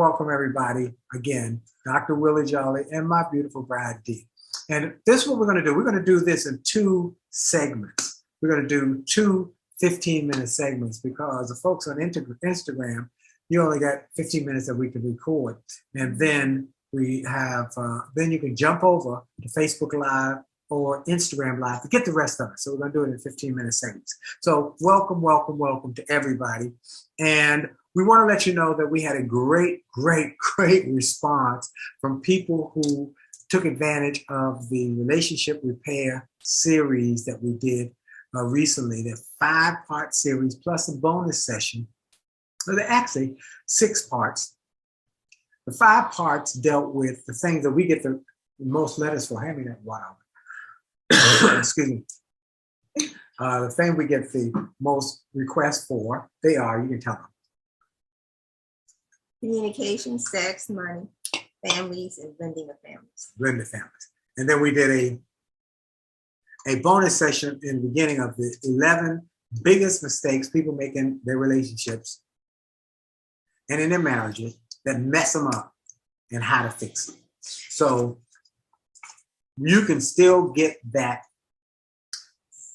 welcome everybody again, Dr. Willie Jolley and my beautiful bride Dee. And this is what we're going to do. We're going to do this in 2 segments. We're going to do 2 15-minute segments because the folks on Instagram, you only got 15 minutes that we can record. And then we have, then you can jump over to Facebook Live or Instagram Live to get the rest of it. So we're going to do it in 15-minute segments. So welcome, welcome, welcome to everybody. And we want to let you know that we had a great response from people who took advantage of the relationship repair series that we did recently. The 5-part series plus a bonus session. So they're actually 6 parts. The 5 parts dealt with the things that we get the most letters for. Hand me that wow. Excuse me. The thing we get the most requests for, they are, you can tell them. Communication, sex, money, families, and blending of families. Blending families. And then we did a bonus session in the beginning of the 11 biggest mistakes people make in their relationships and in their marriages that mess them up and how to fix them. So you can still get that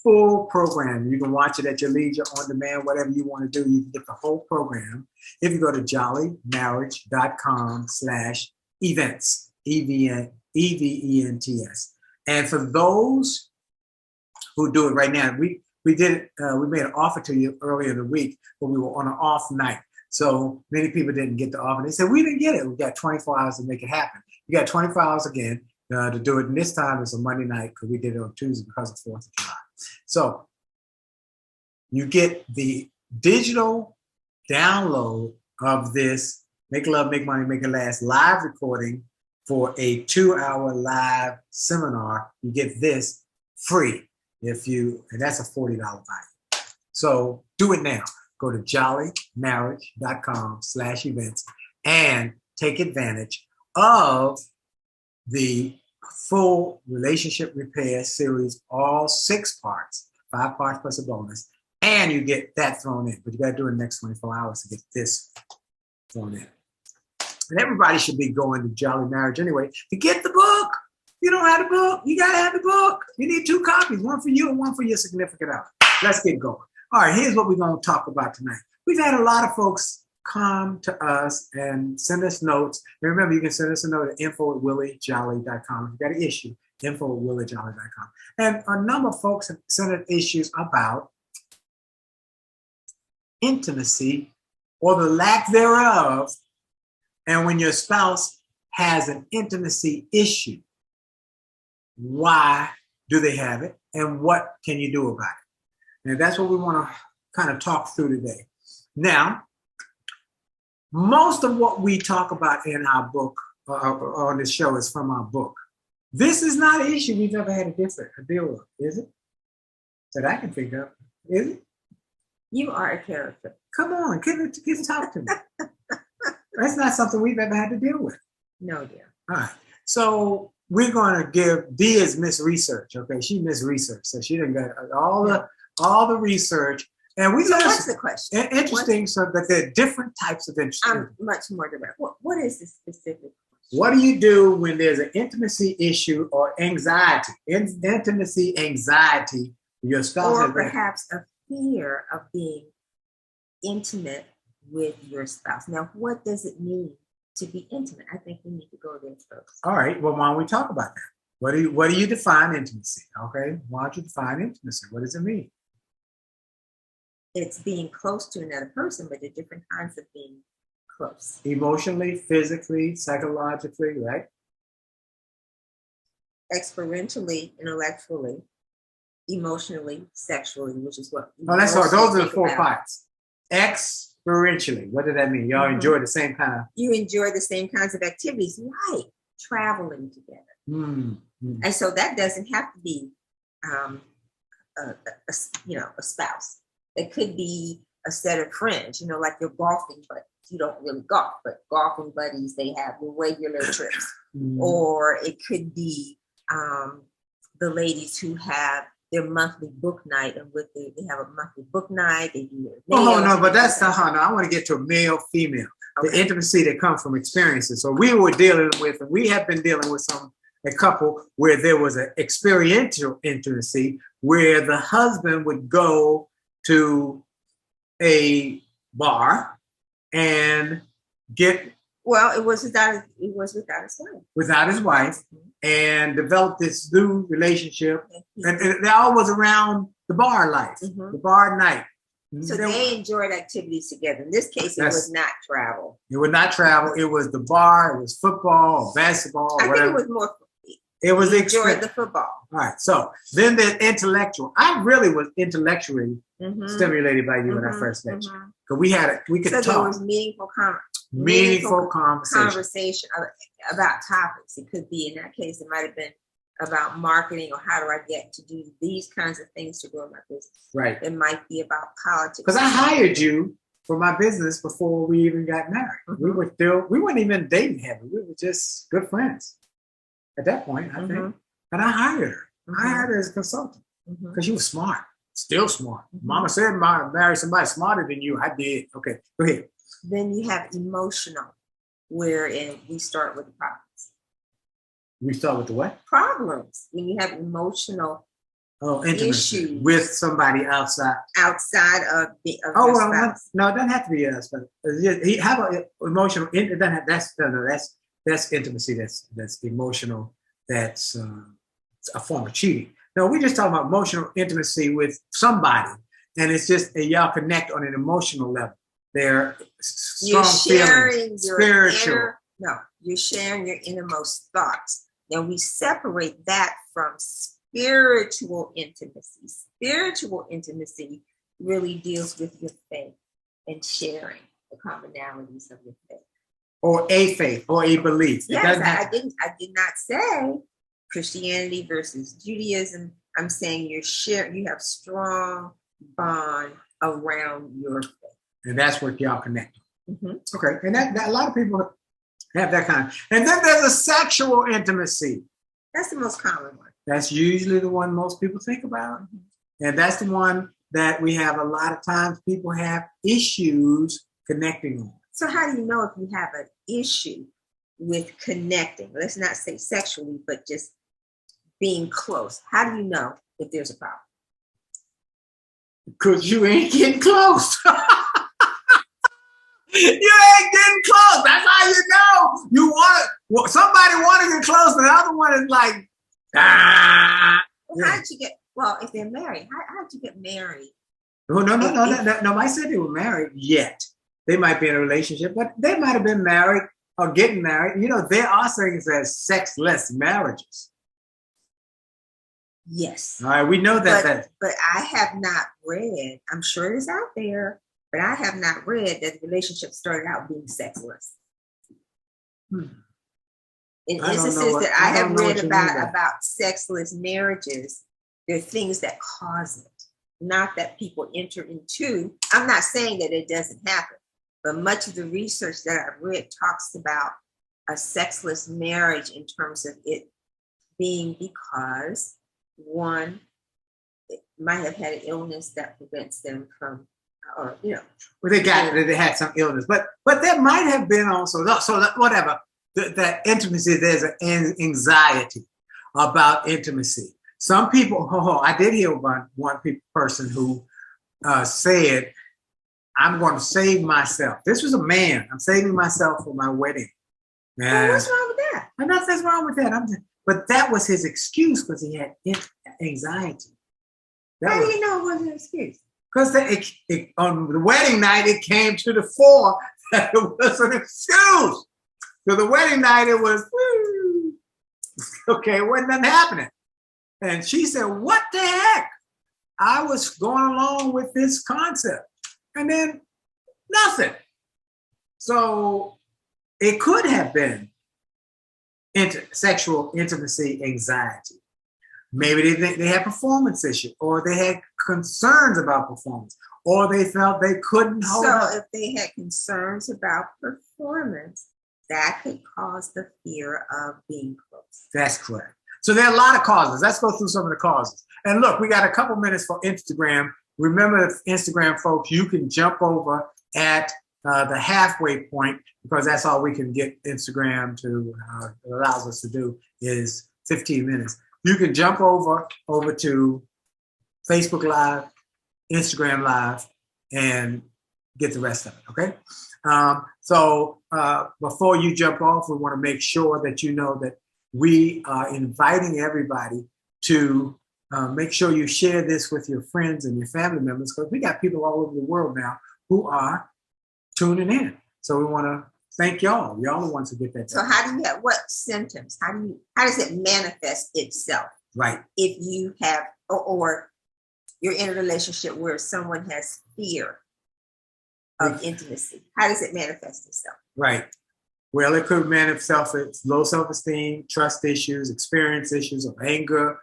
full program. You can watch it at your leisure, on demand, whatever you want to do. You can get the whole program if you go to jolleymarriage.com/events, EVENTS. And for those who do it right now, we did it. We made an offer to you earlier in the week, but we were on an off night. So many people didn't get the offer. They said, we didn't get it. We got 24 hours to make it happen. You got 24 hours again to do it. And this time it's a Monday night because we did it on Tuesday because of 4th of July. So you get the digital download of this Make Love, Make Money, Make It Last live recording for a 2-hour live seminar. You get this free and that's a $40 value. So do it now. Go to jolleymarriage.com/events and take advantage of the full relationship repair series, all 6 parts, 5 parts plus a bonus, and you get that thrown in. But you got to do it in the next 24 hours to get this thrown in. And everybody should be going to Jolley Marriage anyway to get the book. You don't have the book, you got to have the book. You need 2 copies, one for you and one for your significant other. Let's get going. All right, here's what we're going to talk about tonight. We've had a lot of folks come to us and send us notes. And remember, you can send us a note at info@williejolly.com. If you got an issue, info@williejolly.com. And a number of folks have sent us issues about intimacy or the lack thereof. And when your spouse has an intimacy issue, why do they have it? And what can you do about it? And that's what we want to kind of talk through today. Now, most of what we talk about in our book, on this show, is from our book. This is not an issue we've ever had to deal with, is it? That I can think of, is it? You are a character. Come on, get talk to me. That's not something we've ever had to deal with. No, dear. All right. So we're going to give Dee is Miss Research. Okay, she Miss Research, so she didn't get all the research. And we so what's the question? Interesting, so that there are different types of interest. I'm much more direct. What is the specific question? What do you do when there's an intimacy issue or anxiety? Intimacy anxiety, your spouse or perhaps a fear of being intimate with your spouse. Now, what does it mean to be intimate? I think we need to go there first. All right. Well, why don't we talk about that? What do you define intimacy? Okay. Why don't you define intimacy? What does it mean? It's being close to another person, but there are different kinds of being close. Emotionally, physically, psychologically, right? Experientially, intellectually, emotionally, sexually, which is what. Oh, that's all. Those are the 4 parts. Experientially, what does that mean? Y'all enjoy the same kind of. You enjoy the same kinds of activities, like traveling together, and so that doesn't have to be, a spouse. It could be a set of friends, like your golfing buddies. You don't really golf, but golfing buddies, they have regular trips. Or it could be the ladies who have their monthly book night, and they have a monthly book night. They do their nails. No, but that's not how. No, I want to get to a male, female. the intimacy that comes from experiences. So we were dealing with, and we have been dealing with a couple where there was an experiential intimacy where the husband would go to a bar and get it was without his wife. Without his wife, and develop this new relationship, and they all was around the bar life, the bar night. So they enjoyed activities together. In this case, it was not travel. It was not travel. It was the bar. It was football, or basketball, or whatever. I think it was more. It was enjoyed the football. All right. So then the intellectual. I really was intellectually stimulated by you when I first met you, because we could talk. So there was meaningful conversation about topics. It could be, in that case, it might have been about marketing, or how do I get to do these kinds of things to grow my business. Right. It might be about politics. Because I hired you for my business before we even got married. We weren't even dating heavy. We were just good friends at that point, I think. And I hired her. I hired her as a consultant because she was smart, still smart. Mama said, marry somebody smarter than you. I did. Okay, go ahead. Then you have emotional, wherein we start with the problems. We start with the what? Problems. When you have emotional intimacy issues with somebody outside of your spouse. No, it doesn't have to be us. But he have an emotional. It doesn't have, that's intimacy. That's emotional. That's a form of cheating. No, we're just talking about emotional intimacy with somebody, and it's just y'all connect on an emotional level. They're strong feelings, spiritual. You're sharing your innermost thoughts. Now we separate that from spiritual intimacy. Spiritual intimacy really deals with your faith and sharing the commonalities of your faith. Or a faith or a belief. Yes, I did not say Christianity versus Judaism. I'm saying you have strong bond around your faith. And that's what y'all connect. Okay. And that a lot of people have that kind of. And then there's a sexual intimacy. That's the most common one. That's usually the one most people think about. And that's the one that we have a lot of times people have issues connecting on. So how do you know if you have an issue with connecting? Let's not say sexually, but just being close. How do you know if there's a problem? Because you ain't getting close. You ain't getting close. That's how you know. Somebody want to get close, and the other one is like, How did you get? Well, if they're married, how did you get married? No. Nobody said they were married yet. They might be in a relationship, but they might have been married or getting married. There are things as sexless marriages. Yes. All right, we know that. But I have not read. I'm sure it's out there. But I have not read that the relationship started out being sexless. In instances that I have read about sexless marriages, there are things that cause it, not that people enter into. I'm not saying that it doesn't happen, but much of the research that I've read talks about a sexless marriage in terms of it being because one might have had an illness that prevents them from. Well, they had some illness, but there might have been also. So whatever that intimacy, there's an anxiety about intimacy. Some people. I did hear about one person who said, "I'm going to save myself." This was a man. I'm saving myself for my wedding. Well, what's wrong with that? Nothing's wrong with that. But that was his excuse because he had anxiety. How do you know it wasn't an excuse? Because on the wedding night, it came to the fore that it was an excuse. So the wedding night, it was, okay, wasn't nothing happening. And she said, what the heck? I was going along with this concept. And then nothing. So it could have been sexual intimacy anxiety. Maybe they had performance issues, or they had concerns about performance, or they felt they couldn't hold up. So if they had concerns about performance, that could cause the fear of being close. That's correct. So there are a lot of causes. Let's go through some of the causes. And look, we got a couple minutes for Instagram. Remember, Instagram folks, you can jump over at the halfway point, because that's all we can get Instagram to, it allows us to do, is 15 minutes. You can jump over to Facebook Live, Instagram Live, and get the rest of it, okay? So before you jump off, we want to make sure that you know that we are inviting everybody to make sure you share this with your friends and your family members, because we got people all over the world now who are tuning in. So we want to thank y'all. Y'all are the ones who get that. So how do you have, what symptoms? How does it manifest itself? Right. If you have, or you're in a relationship where someone has fear of intimacy, how does it manifest itself? Right. Well, it could manifest itself as low self-esteem, trust issues, experience issues of anger,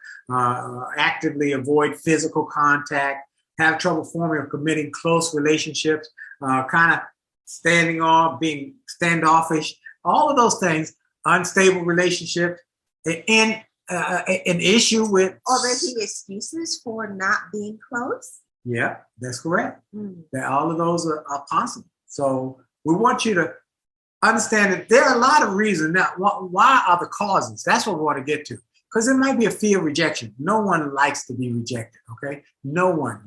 actively avoid physical contact, have trouble forming or committing close relationships, kind of standing off, being standoffish, all of those things, unstable relationships, and an issue with... Or making excuses for not being close? Yeah, that's correct. That all of those are possible. So we want you to understand that there are a lot of reasons. Now, why are the causes? That's what we want to get to. Because it might be a fear of rejection. No one likes to be rejected, okay? No one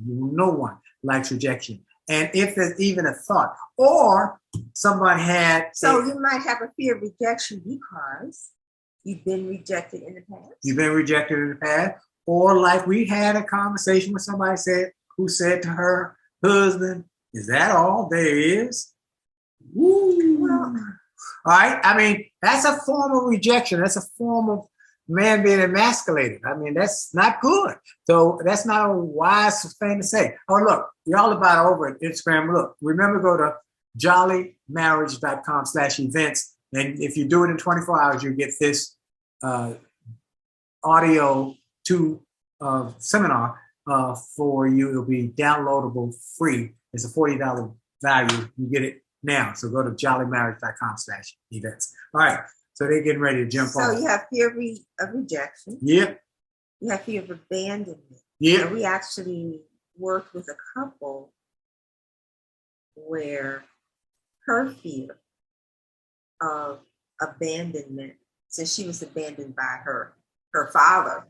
likes rejection. And if there's even a thought, or somebody had... So you might have a fear of rejection because you've been rejected in the past? You've been rejected in the past. Or like we had a conversation with somebody who said to her husband, "Is that all there is?" Woo. Well, all right. I mean, that's a form of rejection. That's a form of man being emasculated. I mean, that's not good. So that's not a wise thing to say. Oh, look, y'all about over at Instagram. Look, remember, go to jollymarriage.com/events. And if you do it in 24 hours, you get this audio seminar for you. It'll be downloadable free. It's a $40 value. You get it now. So go to jollymarriage.com/events. All right. So they're getting ready to jump on. So you have fear of rejection. Yep. You have fear of abandonment. Yep. And we actually worked with a couple where her fear of abandonment, since she was abandoned by her father,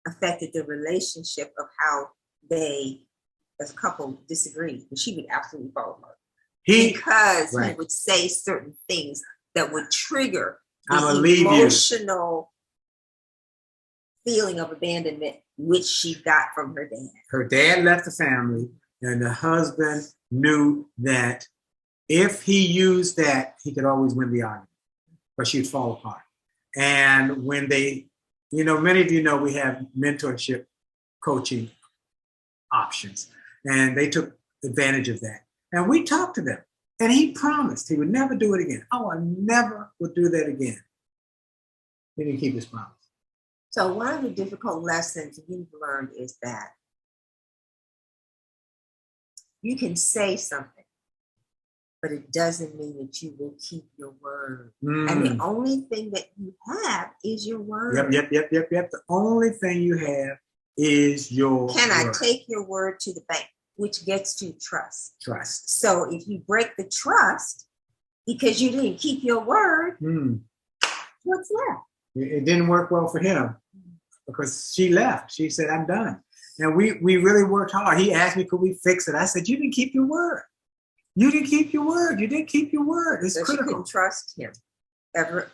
affected the relationship of how they, as a couple, disagreed. And she would absolutely fall apart. Because he would say certain things that would trigger the emotional feeling of abandonment, which she got from her dad. Her dad left the family, and the husband knew that if he used that, he could always win the argument, but she'd fall apart. And when they, many of you know we have mentorship coaching options, and they took advantage of that. And we talked to them. And he promised he would never do it again. Oh, I never would do that again. He didn't keep his promise. So one of the difficult lessons we've learned is that you can say something, but it doesn't mean that you will keep your word. And the only thing that you have is your word. Yep. The only thing you have is your word. Can I take your word to the bank? Which gets to trust. Trust. So if you break the trust because you didn't keep your word, what's left? It didn't work well for him because she left. She said, "I'm done." And we really worked hard. He asked me, could we fix it? I said, "You didn't keep your word. You didn't keep your word. You didn't keep your word." It's critical. She couldn't trust him ever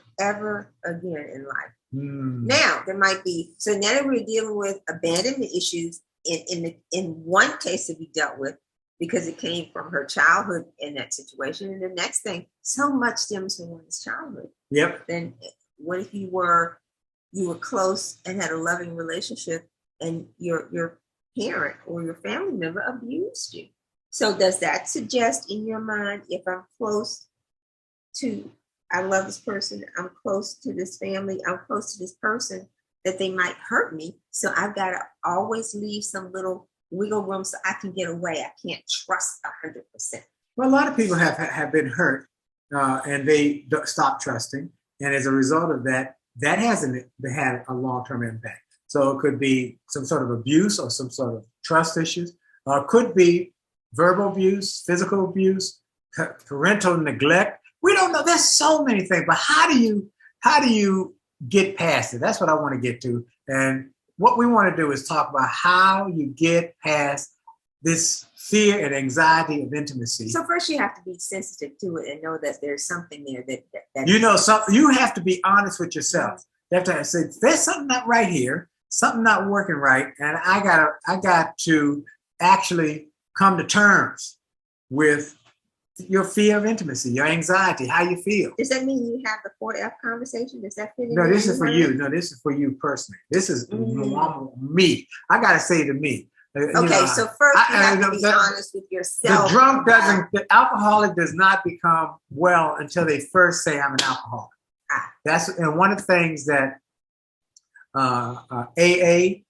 again in life. Now there might be, so now that we're dealing with abandonment issues in one case that we dealt with, because it came from her childhood in that situation. And the next thing, so much stems from one's childhood. Yep. Then what if you were close and had a loving relationship and your parent or your family member abused you? So does that suggest in your mind, if I'm close to, I love this person, I'm close to this family, I'm close to this person, that they might hurt me? So I've got to always leave some little wiggle room so I can get away. I can't trust 100%. Well, a lot of people have been hurt and they stop trusting. And as a result of that, that hasn't had a long-term impact. So it could be some sort of abuse or some sort of trust issues, or it could be verbal abuse, physical abuse, parental neglect. We don't know. There's so many things, but how do you get past it? That's what I want to get to. And what we want to do is talk about how you get past this fear and anxiety of intimacy. So first you have to be sensitive to it and know that there's something there that you know something. You have to be honest with yourself. You have to say, there's something not right here, something not working right, and I got to actually come to terms with your fear of intimacy, your anxiety, how you feel. Does that mean you have the 4F conversation? Does that fit in? No, this is for you. No, this is for you personally. This is me. I got to say to me. Okay, so first you have to be honest with yourself. The alcoholic does not become well until they first say, I'm an alcoholic. And one of the things that AA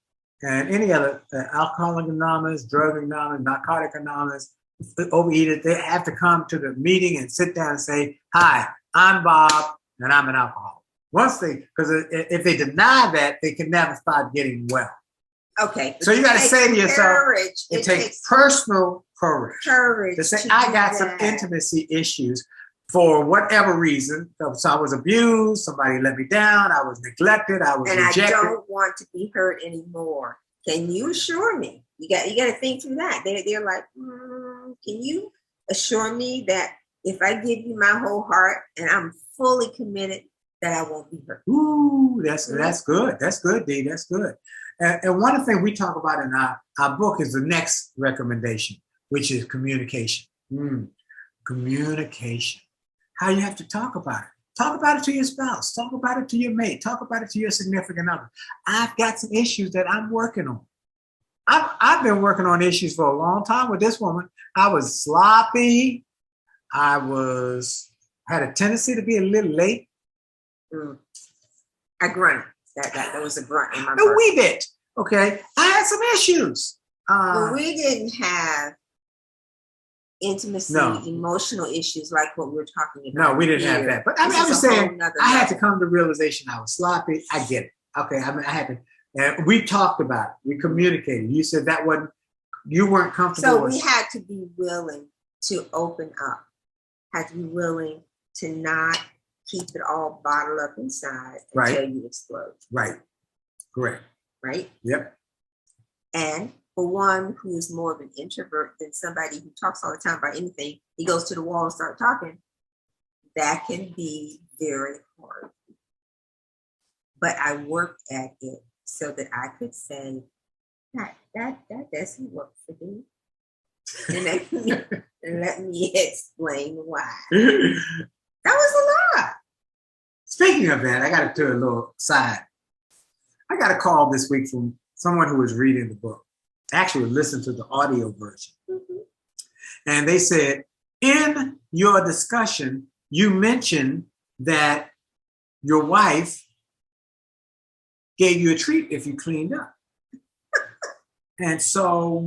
and any other Alcoholic Anonymous, Drug Anonymous, Narcotic Anonymous, Overeater, they have to come to the meeting and sit down and say, hi, I'm Bob and I'm an alcoholic. Because if they deny that, they can never start getting well. Okay. So you got to say to yourself, it takes personal courage to say, I got some intimacy issues for whatever reason. So I was abused, somebody let me down, I was neglected, I was rejected. And I don't want to be hurt anymore. Can you assure me? You got to think through that. They're like, can you assure me that if I give you my whole heart and I'm fully committed, that I won't be hurt? Ooh, that's good. That's good, Dee. That's good. And one of the things we talk about in our book is the next recommendation, which is communication. Communication. How you have to talk about it. Talk about it to your spouse. Talk about it to your mate. Talk about it to your significant other. I've got some issues that I'm working on. I've been working on issues for a long time with this woman. I was sloppy. I had a tendency to be a little late. I grunted. That was a grunt in my a wee bit. Okay. I had some issues. But we didn't have intimacy, emotional issues like what we're talking about. No, we didn't have that. But I'm just saying, I had to come to realization I was sloppy. I get it. Okay. I had to. And we talked about it. We communicated. You said you weren't comfortable. So we had to be willing to open up. Had to be willing to not keep it all bottled up inside until you explode. Right. Correct. Right? Yep. And for one who is more of an introvert than somebody who talks all the time about anything, he goes to the wall and starts talking. That can be very hard. But I worked at it so that I could say, that doesn't work for me. And let me explain why. That was a lot. Speaking of that, I got to do a little side. I got a call this week from someone who was reading the book, actually listened to the audio version. And they said, in your discussion, you mentioned that your wife gave you a treat if you cleaned up. And so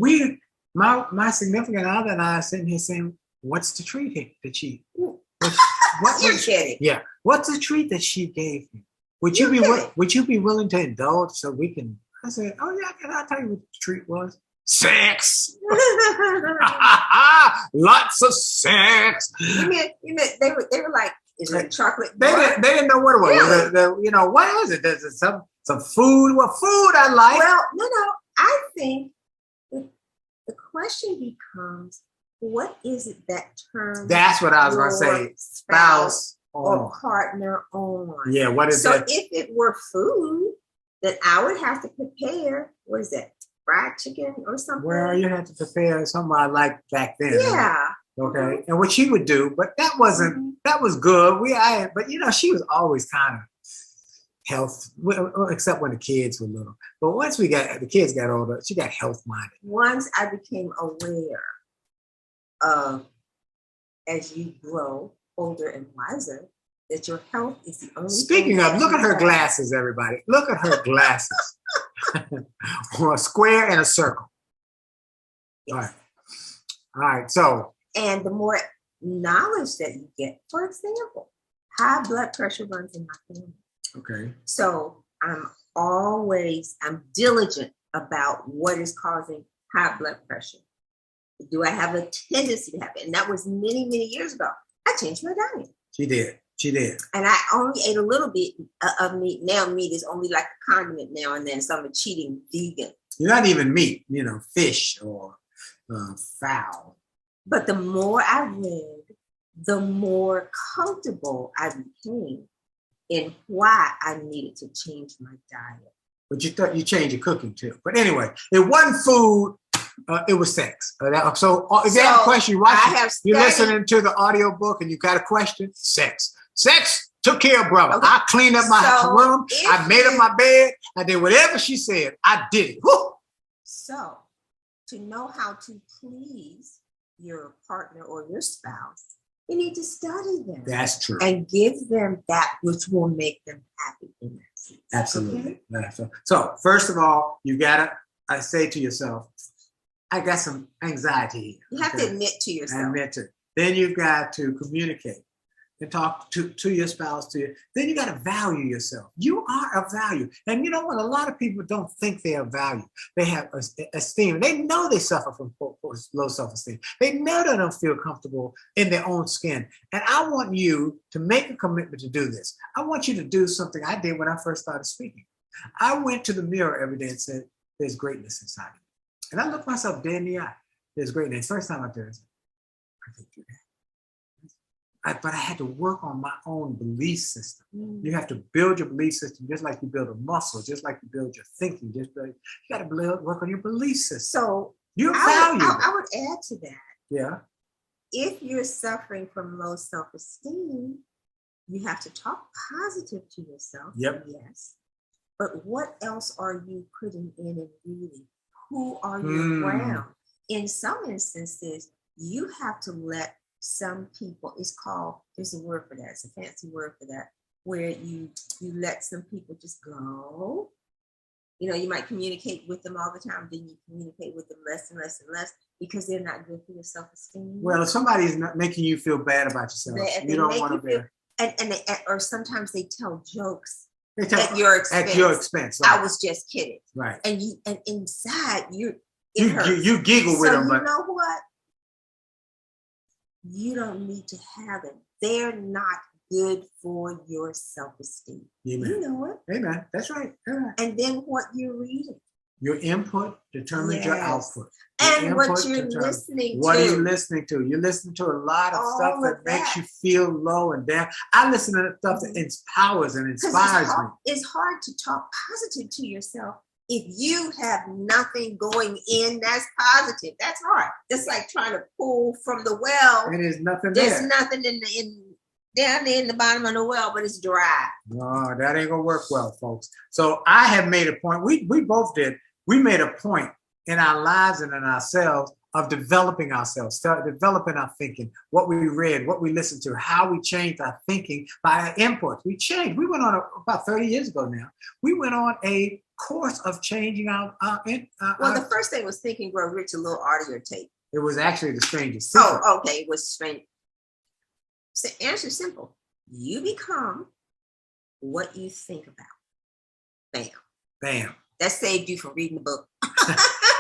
my significant other and I are sitting here saying, what's the treat that she? You're kidding. Yeah. What's the treat that she gave you? Would you be willing to indulge so we can? I said, oh yeah, I'll tell you what the treat was. Sex. Lots of sex. You mean they were like, is it chocolate? They didn't know what it was. Really? What was it? There's some food. What food I like? Well, no. I think the question becomes, what is it that turns? That's what I was going to say. Spouse or partner on. Yeah. What is that? So if it were food, then I would have to prepare. What is that? Fried chicken or something? Well, you had to prepare something I liked back then. Yeah. Okay. And what she would do, but that wasn't, that was good. But she was always kind of health, except when the kids were little. But once the kids got older, she got health minded. Once I became aware of, as you grow older and wiser, that your health is the only Speaking of, look at her glasses, everybody. Look at her glasses. A square and a circle. Yes. All right. So. And the more knowledge that you get, for example, high blood pressure runs in my family. Okay. So I'm diligent about what is causing high blood pressure. Do I have a tendency to have it? And that was many, many years ago. I changed my diet. She did. She did. And I only ate a little bit of meat. Now meat is only like a condiment now and then. So I'm a cheating vegan. You're not even meat, fish or fowl. But the more I read, the more comfortable I became in why I needed to change my diet. But you thought you changed your cooking too. But anyway, it wasn't food. It was sex. So if you have a question, you're listening to the audio book and you got a question, sex. Sex took care of brother. Okay. I cleaned up my room. I made up my bed. I did whatever she said. I did it. Woo! So to know how to please your partner or your spouse, you need to study them. That's true. And give them that which will make them happy in that sense. Absolutely. Okay? So first of all, I say to yourself, I got some anxiety. You have to admit to yourself. Admit it. Then you've got to communicate and talk to your spouse. Then you got to value yourself. You are of value. And you know what? A lot of people don't think they are valued. They have esteem. They know they suffer from low self-esteem. They know they don't feel comfortable in their own skin. And I want you to make a commitment to do this. I want you to do something I did when I first started speaking. I went to the mirror every day and said, there's greatness inside of you. And I looked myself dead in the eye. There's greatness. First time I did it, I can do that. But I had to work on my own belief system. You have to build your belief system just like you build a muscle, just like you build your thinking. You got to work on your belief system. So you're valuable. I would add to that. Yeah. If you're suffering from low self-esteem, you have to talk positive to yourself. Yep. Yes. But what else are you putting in and reading? Who are you around? In some instances, you have to let some people, there's a word for that, it's a fancy word for that, where you let some people just go. You might communicate with them all the time, then you communicate with them less and less and less because they're not good for your self-esteem. Well, if somebody's not making you feel bad about yourself, you don't want to be. Or sometimes they tell jokes. At your expense. Right. I was just kidding. Right. And inside you giggle with them. So you know what? You don't need to have them. They're not good for your self-esteem. Amen. You know it. Amen. That's right. Amen. And then what you're reading. Your input determines your output. And what you're listening to. What are you listening to? You're listening to a lot of stuff that makes you feel low and down. I listen to stuff that empowers and inspires me. It's hard to talk positive to yourself if you have nothing going in that's positive. That's hard. It's like trying to pull from the well. And there's nothing there. There's nothing down there in the bottom of the well, but it's dry. No, that ain't gonna work well, folks. So I have made a point. We both did. We made a point in our lives and in ourselves of developing ourselves, developing our thinking, what we read, what we listened to, how we changed our thinking by our inputs. We changed. We went on about 30 years ago now. We went on a course of changing our the first thing was Think and Grow Rich, a little audio tape. It was actually the strangest secret. Oh, okay. It was strange. So answer simple. You become what you think about. Bam. Bam. That saved you from reading the book.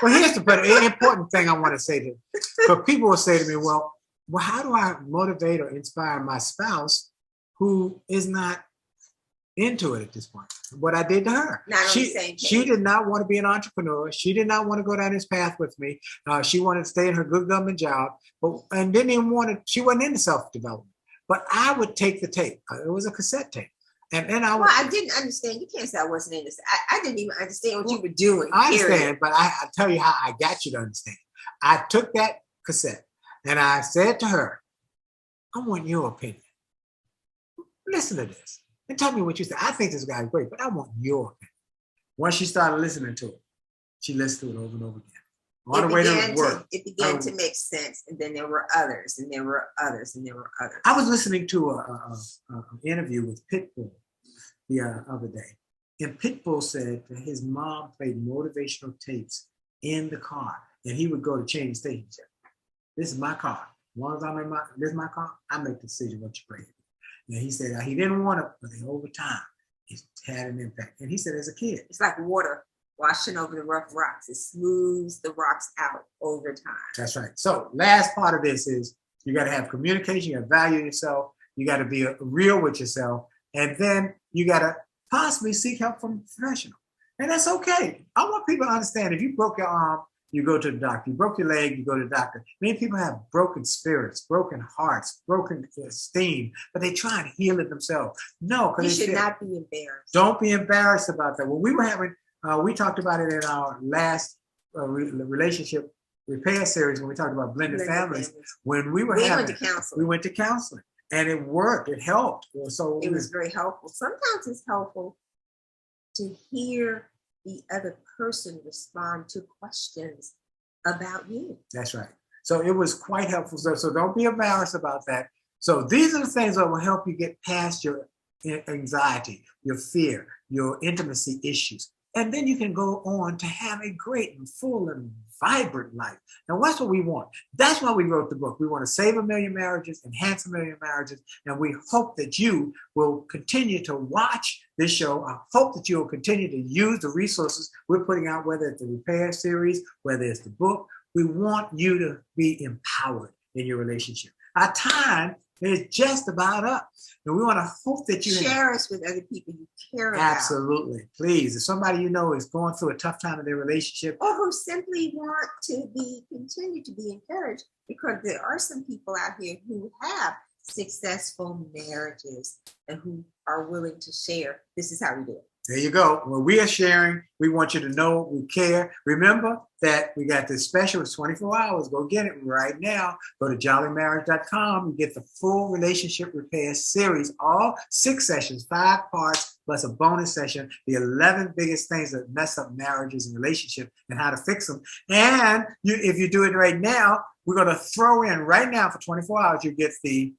Well, here's the important thing I want to say to, because people will say to me, well, how do I motivate or inspire my spouse who is not into it at this point? What I did to her. She did not want to be an entrepreneur. She did not want to go down this path with me. She wanted to stay in her good government job, and didn't even she wasn't into self-development. But I would take the tape. It was a cassette tape. And then I didn't understand. You can't say I wasn't in this. I didn't even understand what you were doing. I understand, but I tell you how I got you to understand. I took that cassette and I said to her, I want your opinion. Listen to this and tell me what you think. I think this guy's great, but I want your opinion. Once she started listening to it, she listened to it over and over again. It began to make sense, and then there were others, and there were others, and there were others. I was listening to an interview with Pitbull the other day, and Pitbull said that his mom played motivational tapes in the car, and he would go to change the station. This is my car. As long as this is my car, I make the decision what you play. And he said he didn't want it, but over time, it had an impact. And he said, as a kid, it's like water. washing over the rough rocks. It smooths the rocks out over time. That's right. So last part of this is you got to have communication. You got to value yourself. You got to be real with yourself. And then you got to possibly seek help from a professional. And that's okay. I want people to understand if you broke your arm, you go to the doctor. You broke your leg, you go to the doctor. Many people have broken spirits, broken hearts, broken esteem, but they try and heal it themselves. No, You because should not be embarrassed. don't be embarrassed about that. When we were having, we talked about it in our last relationship repair series when we talked about blended families. When we went to counseling. We went to counseling, and it worked. It helped. So it was very helpful. Sometimes it's helpful to hear the other person respond to questions about you. That's right. So it was quite helpful. So don't be embarrassed about that. So these are the things that will help you get past your anxiety, your fear, your intimacy issues. And then you can go on to have a great and full and vibrant life. And that's what we want. That's why we wrote the book. We want to save 1 million marriages, enhance 1 million marriages. And we hope that you will continue to watch this show. I hope that you will continue to use the resources we're putting out, whether it's the repair series, whether it's the book. We want you to be empowered in your relationship. Our time is just about up. And we want to hope that you share us with other people you care about. Absolutely. Please. If somebody you know is going through a tough time in their relationship, or who simply want to continue to be encouraged, because there are some people out here who have successful marriages and who are willing to share. This is how we do it. There you go. When we are sharing, we want you to know we care. Remember that we got this special. It's 24 hours. Go get it right now. Go to jollymarriage.com. You get the full relationship repair series, all 6 sessions, 5 parts, plus a bonus session, the 11 biggest things that mess up marriages and relationships and how to fix them. And if you do it right now, we're going to throw in right now for 24 hours, you get the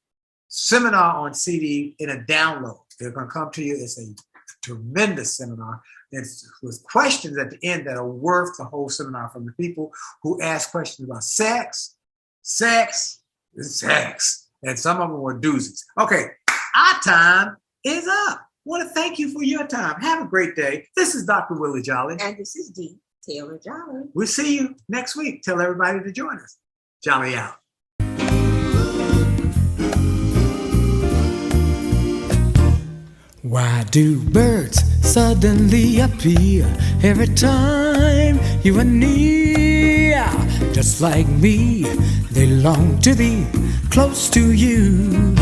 seminar on CD in a download. They're going to come to you. It's a tremendous seminar. It's with questions at the end that are worth the whole seminar from the people who ask questions about sex, and some of them were doozies. Okay, our time is up. I want to thank you for your time. Have a great day. This is Dr. Willie Jolley. And this is Dee Taylor-Jolley. We'll see you next week. Tell everybody to join us. Jolley out. Why do birds suddenly appear every time you are near? Just like me, they long to be close to you.